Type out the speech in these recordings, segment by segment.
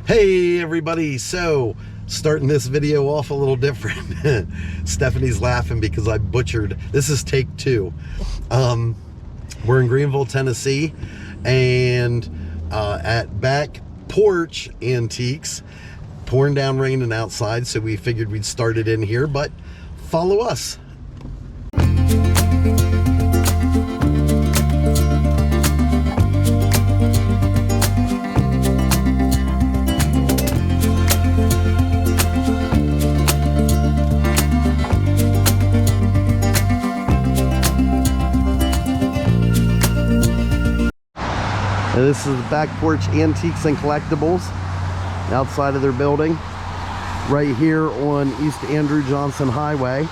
Hey everybody, so starting this video off a little different. Stephanie's laughing because I butchered. This is take two. We're in Greeneville, Tennessee, and at back Porch Antiques. Pouring down raining outside, so we figured we'd start it in here, but follow us. And this is the back Porch Antiques and Collectibles outside of their building right here on East Andrew Johnson Highway.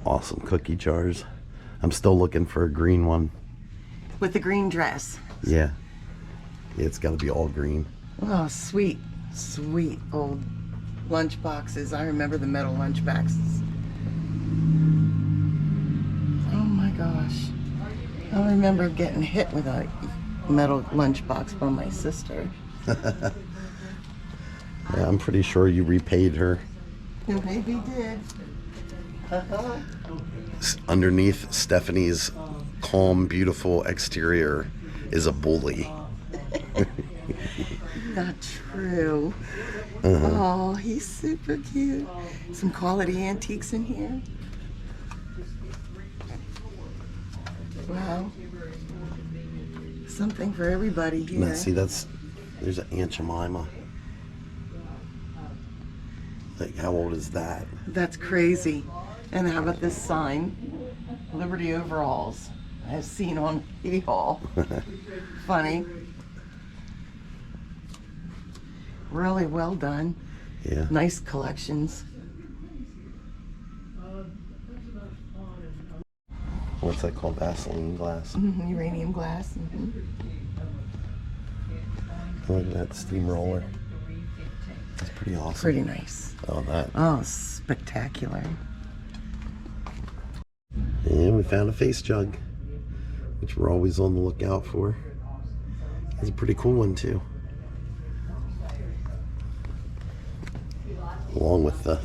Awesome cookie jars. I'm still looking for a green one. With the green dress. Yeah, it's got to be all green. Oh, sweet, sweet old lunch boxes. I remember the metal lunch boxes. Oh my gosh. I remember getting hit with a metal lunchbox by my sister. Yeah, I'm pretty sure you repaid her. You maybe did. Underneath Stephanie's calm, beautiful exterior is a bully. Not true. Oh, he's super cute. Some quality antiques in here. Wow. Something for everybody here. Now, see, there's an Aunt Jemima. Like, how old is that? That's crazy. And how about this sign? Liberty Overalls. I've seen on eHall. Funny. Really well done. Yeah. Nice collections. What's that called? Vaseline glass? Uranium glass. Look at that steamroller. That's pretty awesome. Pretty nice. Oh, that. Oh, spectacular. And we found a face jug, which we're always on the lookout for. It's a pretty cool one, too. Along with the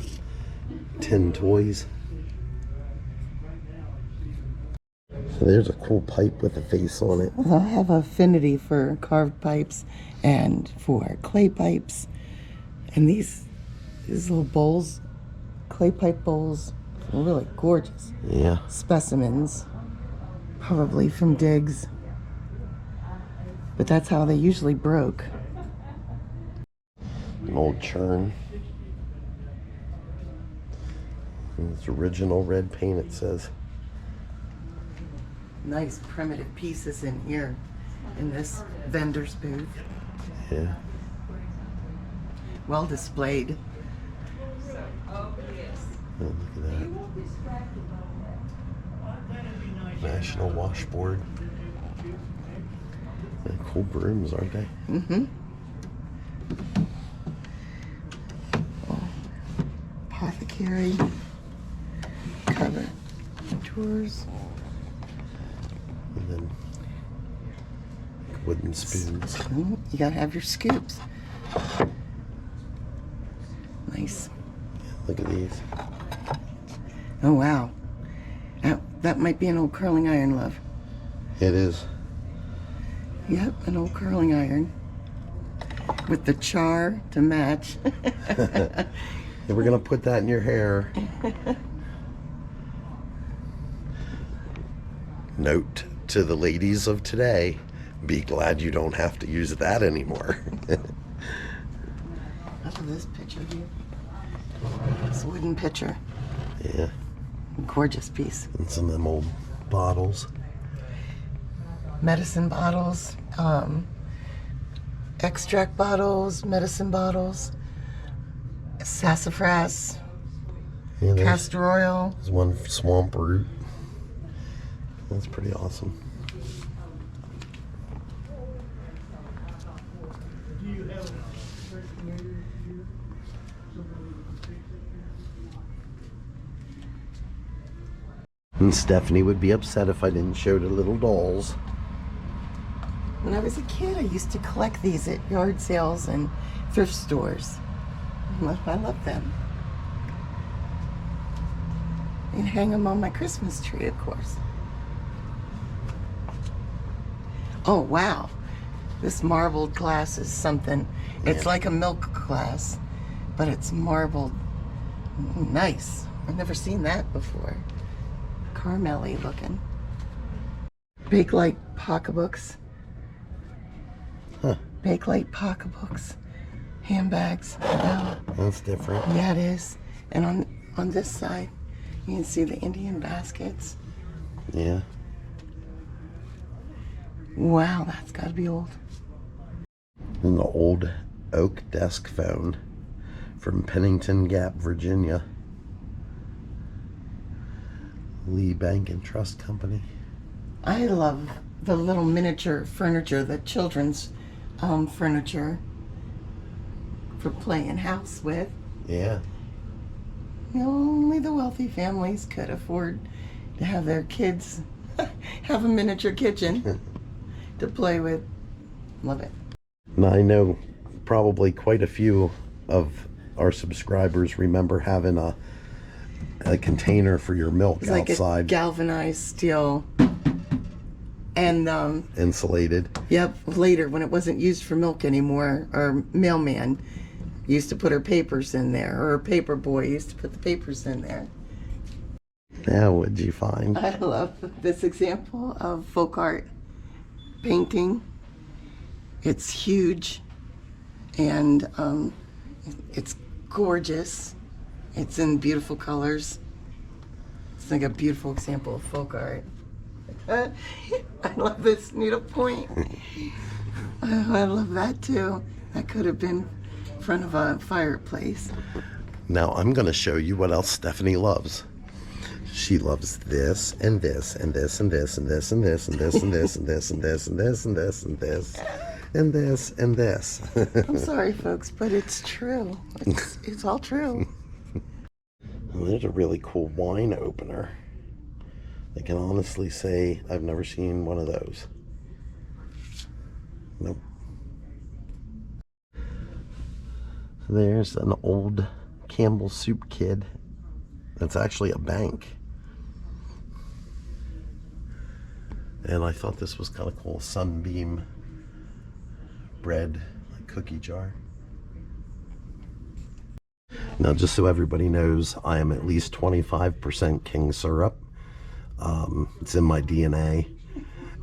tin toys. So there's a cool pipe with a face on it. I have an affinity for carved pipes and for clay pipes. And these little bowls, clay pipe bowls, are really gorgeous. Yeah. Specimens, probably from digs. But that's how they usually broke. An old churn. And it's original red paint, it says. Nice primitive pieces in here, in this vendor's booth. Yeah. Well displayed. Oh, look at that. National washboard. They're cool brooms, aren't they? Mm-hmm. Oh, apothecary. Cover. Drawers. And then wooden spoons. You gotta have your scoops. Nice. Yeah, look at these. Oh wow. That might be an old curling iron, love. It is. Yep, an old curling iron. With the char to match. Yeah, we're gonna put that in your hair. Note to the ladies of today, be glad you don't have to use that anymore. Look at this picture here. This wooden pitcher. Yeah. Gorgeous piece. And some of them old bottles. Medicine bottles, extract bottles, medicine bottles, sassafras, Yeah, castor oil. there's one swamp root. That's pretty awesome. And Stephanie would be upset if I didn't show the little dolls. When I was a kid, I used to collect these at yard sales and thrift stores. I love them. And hang them on my Christmas tree, of course. Oh, wow. This marbled glass is something. It's like a milk glass, but it's marbled. Nice. I've never seen that before. Caramelly looking. Bakelite pocketbooks. Huh. Bakelite pocketbooks. Handbags. Wow. That's different. Yeah, it is. And on this side, you can see the Indian baskets. Yeah. Wow, that's got to be old. An old oak desk phone from Pennington Gap, Virginia. Lee Bank and Trust Company. I love the little miniature furniture, the children's furniture for playing house with. Yeah. Only the wealthy families could afford to have their kids have a miniature kitchen to play with. Love it. Now, I know probably quite a few of our subscribers remember having a container for your milk It's like outside. a galvanized steel. And Insulated. yep, later when it wasn't used for milk anymore, our mailman used to put her papers in there, or a paper boy used to put the papers in there. Now, what'd you find? I love this example of folk art painting. It's huge and it's gorgeous. It's in beautiful colors. It's like a beautiful example of folk art. I love this needlepoint. I love that too. That could have been in front of a fireplace. Now, I'm going to show you what else Stephanie loves. She loves this and this and this and this and this and this and this and this and this and this and this and this and this and this and this. I'm sorry, folks, but it's true. It's all true. There's a really cool wine opener. I can honestly say I've never seen one of those. Nope. There's an old Campbell Soup kid. That's actually a bank. And I thought this was kind of cool. Sunbeam bread, like cookie jar. Now, just so everybody knows, I am at least 25% king syrup. It's in my DNA.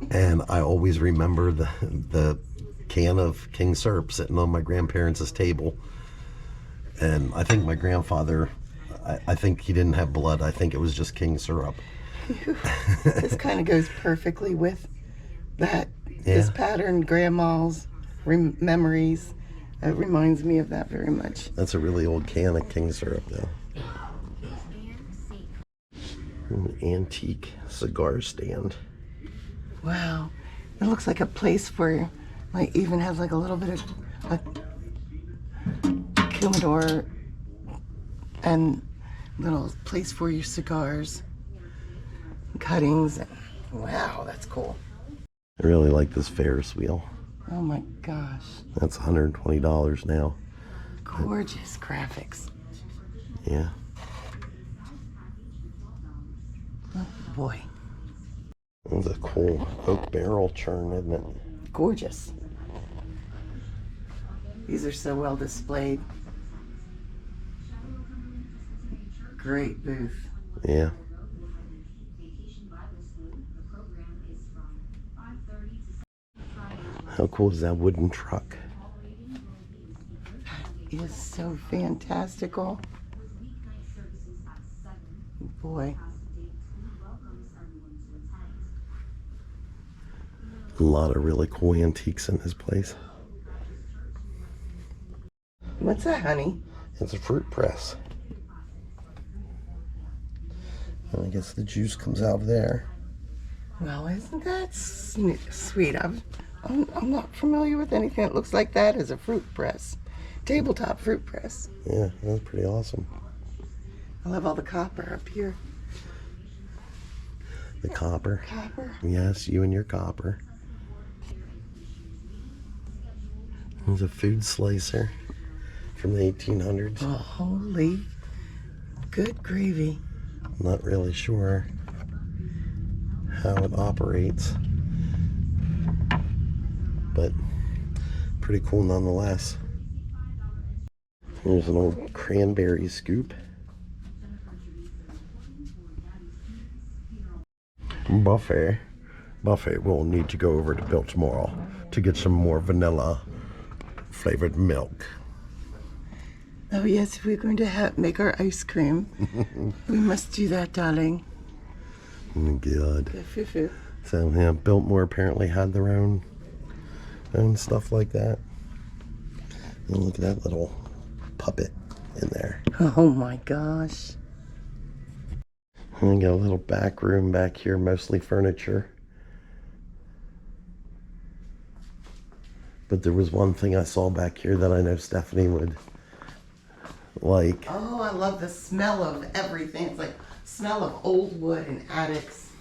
And I always remember the can of king syrup sitting on my grandparents' table. And I think my grandfather, I think he didn't have blood. I think it was just king syrup. This kind of goes perfectly with that. Yeah. This pattern, grandma's memories. It reminds me of that very much. That's a really old can of king syrup, though. An antique cigar stand. Wow. It looks like a place for, like, even has like a little bit of a humidor and little place for your cigars, cuttings. Wow, that's cool. I really like this Ferris wheel. Oh my gosh. That's $120 now. Gorgeous graphics. Yeah. Oh boy. That's a cool oak barrel churn, isn't it? Gorgeous. These are so well displayed. Great booth. Yeah. How cool is that wooden truck? That is so fantastical. Boy. A lot of really cool antiques in this place. What's that, honey? It's a fruit press. I guess the juice comes out of there. Well, isn't that sweet? I'm not familiar with anything that looks like that as a fruit press. Tabletop fruit press. Yeah, that's pretty awesome. I love all the copper up here. The copper. Copper. Yes, you and your copper. There's a food slicer from the 1800s. Oh, holy good gravy. Not really sure how it operates, but pretty cool nonetheless. Here's an old cranberry scoop. Buffet will need to go over to Biltmore to get some more vanilla flavored milk. Oh yes, if we're going to make our ice cream, we must do that, darling. Oh, God. Foo-foo. So yeah, Biltmore apparently had their own stuff like that. And look at that little puppet in there. Oh my gosh. And we got a little back room back here, mostly furniture. But there was one thing I saw back here that I know Stephanie would like. Oh, I love the smell of everything. It's like smell of old wood and attics.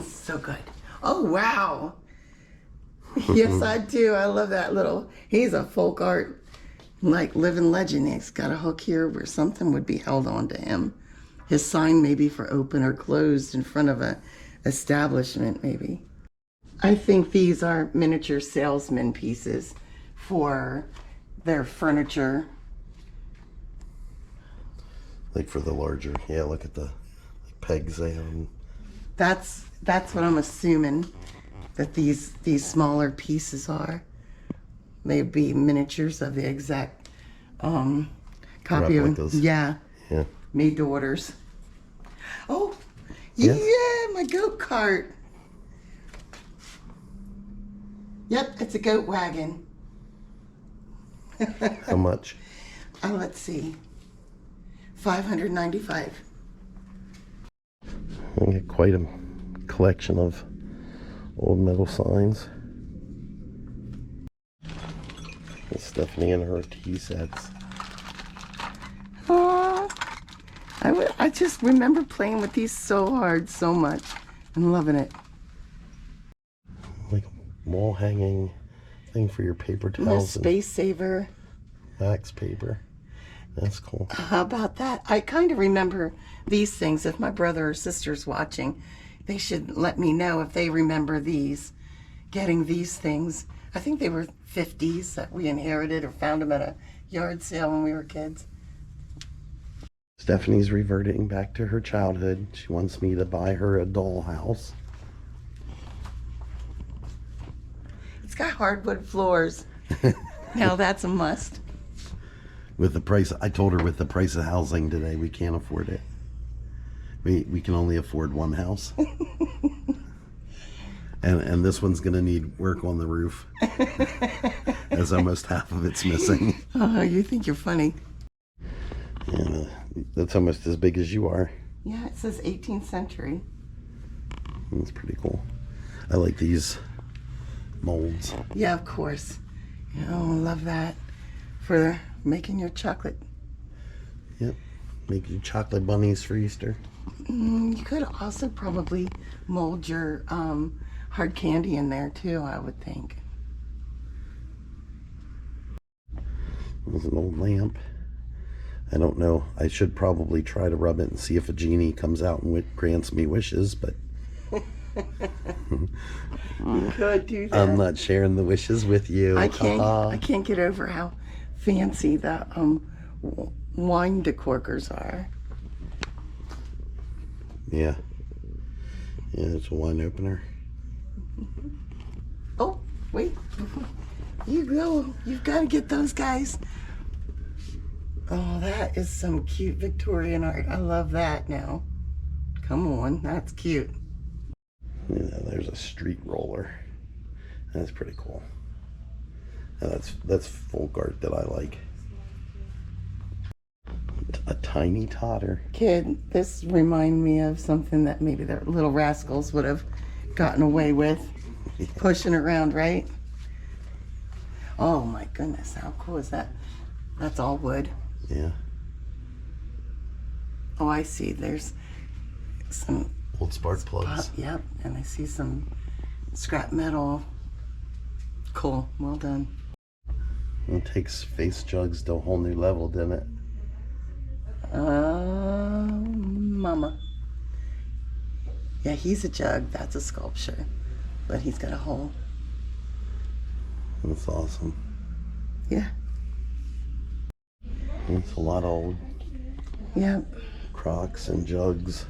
So good. Oh, wow. Yes, I do. I love that little, he's a folk art, like living legend. He's got a hook here where something would be held on to him. His sign may be for open or closed in front of a establishment, maybe. I think these are miniature salesman pieces for their furniture. Like for the larger, yeah, look at the pegs they have. That's what I'm assuming that these smaller pieces are. Maybe miniatures of the exact copy Replicas. of, yeah, made to orders. Oh, yeah, my goat cart. Yep, it's a goat wagon. How much? Let's see, $595. I got quite a collection of old metal signs. Stephanie and her tea sets. Oh, I just remember playing with these so hard, so much, and loving it. Like a wall hanging thing for your paper And a towels space saver. and wax paper. That's cool. How about that? I kind of remember these things. If my brother or sister's watching, they should let me know if they remember these, getting these things. I think they were 50s that we inherited or found them at a yard sale when we were kids. Stephanie's reverting back to her childhood. She wants me to buy her a dollhouse. It's got hardwood floors. Now that's a must. With the price, I told her with the price of housing today, we can't afford it. We can only afford one house. And this one's going to need work on the roof. As almost half of it's missing. Oh, you think you're funny. And that's almost as big as you are. Yeah, it says 18th century. That's pretty cool. I like these molds. Yeah, of course. Oh, love that. For making your chocolate. Yep. Making chocolate bunnies for Easter. You could also probably mold your hard candy in there too, I would think. There's an old lamp. I don't know. I should probably try to rub it and see if a genie comes out and grants me wishes, but You could do that. I'm not sharing the wishes with you. I can't get over how fancy the wine decorkers are. Yeah. Yeah, it's a wine opener. Oh, wait. You go. You've got to get those guys. Oh, that is some cute Victorian art. I love that now. Come on, that's cute. Yeah, there's a street roller. That's pretty cool. And that's folk art that I like. A tiny totter. Kid, this reminds me of something that maybe the little rascals would have gotten away with. Pushing around, right? Oh my goodness, how cool is that? That's all wood. Yeah. Oh, I see. There's some Old spark plugs. Yep, and I see some scrap metal. Cool, well done. It takes face jugs to a whole new level, didn't it? Mama. Yeah, he's a jug. That's a sculpture. But he's got a hole. That's awesome. Yeah. It's a lot of old Yep. crocks and jugs.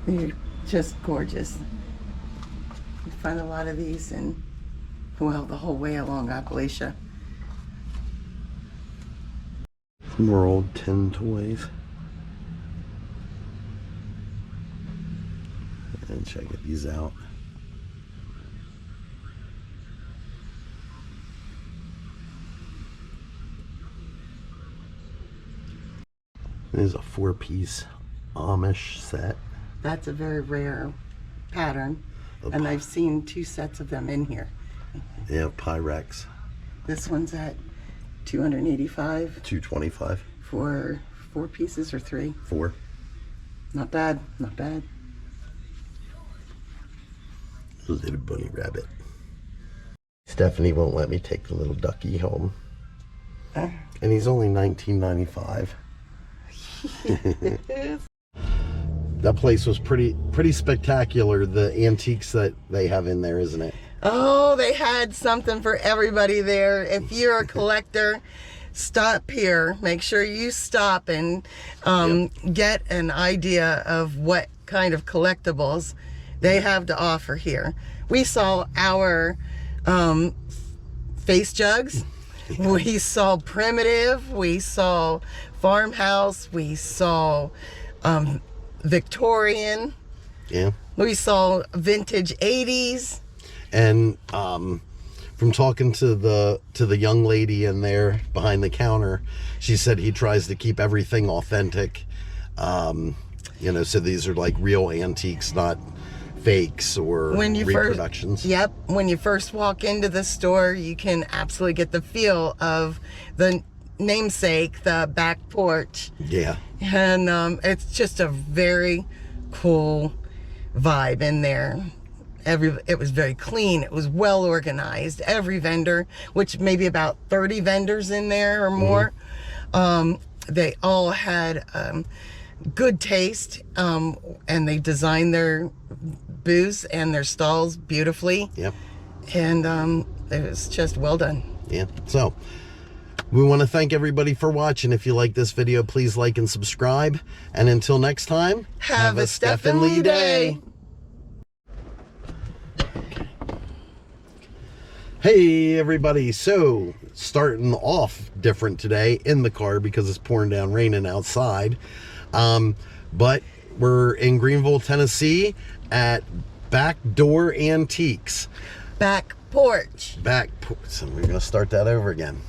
They're just gorgeous. You find a lot of these in, well, the whole way along Appalachia. More old tin toys. And check these out. There's a 4-piece Amish set. That's a very rare pattern. And I've seen 2 sets of them in here. Yeah, Pyrex. This one's at $285 $225. for 4 pieces or 3. 4. Not bad, not bad. Little bunny rabbit. Stephanie won't let me take the little ducky home. And he's only $19.95. That place was pretty spectacular, the antiques that they have in there, isn't it? Oh, they had something for everybody there. If you're a collector, stop here. Make sure you stop and get an idea of what kind of collectibles they have to offer here. We saw our face jugs. We saw primitive. We saw farmhouse. We saw Victorian. Yeah. We saw vintage 80s. And from talking to the young lady in there behind the counter, she said he tries to keep everything authentic. You know, so these are like real antiques, not fakes or reproductions. Yep. When you first walk into the store, you can absolutely get the feel of the namesake, the back porch. Yeah. And it's just a very cool vibe in there. It was very clean. It was well organized. Every vendor, which maybe about 30 vendors in there or more, they all had good taste, and they designed their booths and their stalls beautifully. Yep. And it was just well done. Yeah. So we want to thank everybody for watching. If you like this video, please like and subscribe. And until next time, have a Steph-N-Lee day. Hey everybody, so starting off different today in the car because it's pouring down raining outside, but we're in Greeneville, Tennessee at Backdoor Antiques. Back porch. So we're gonna start that over again.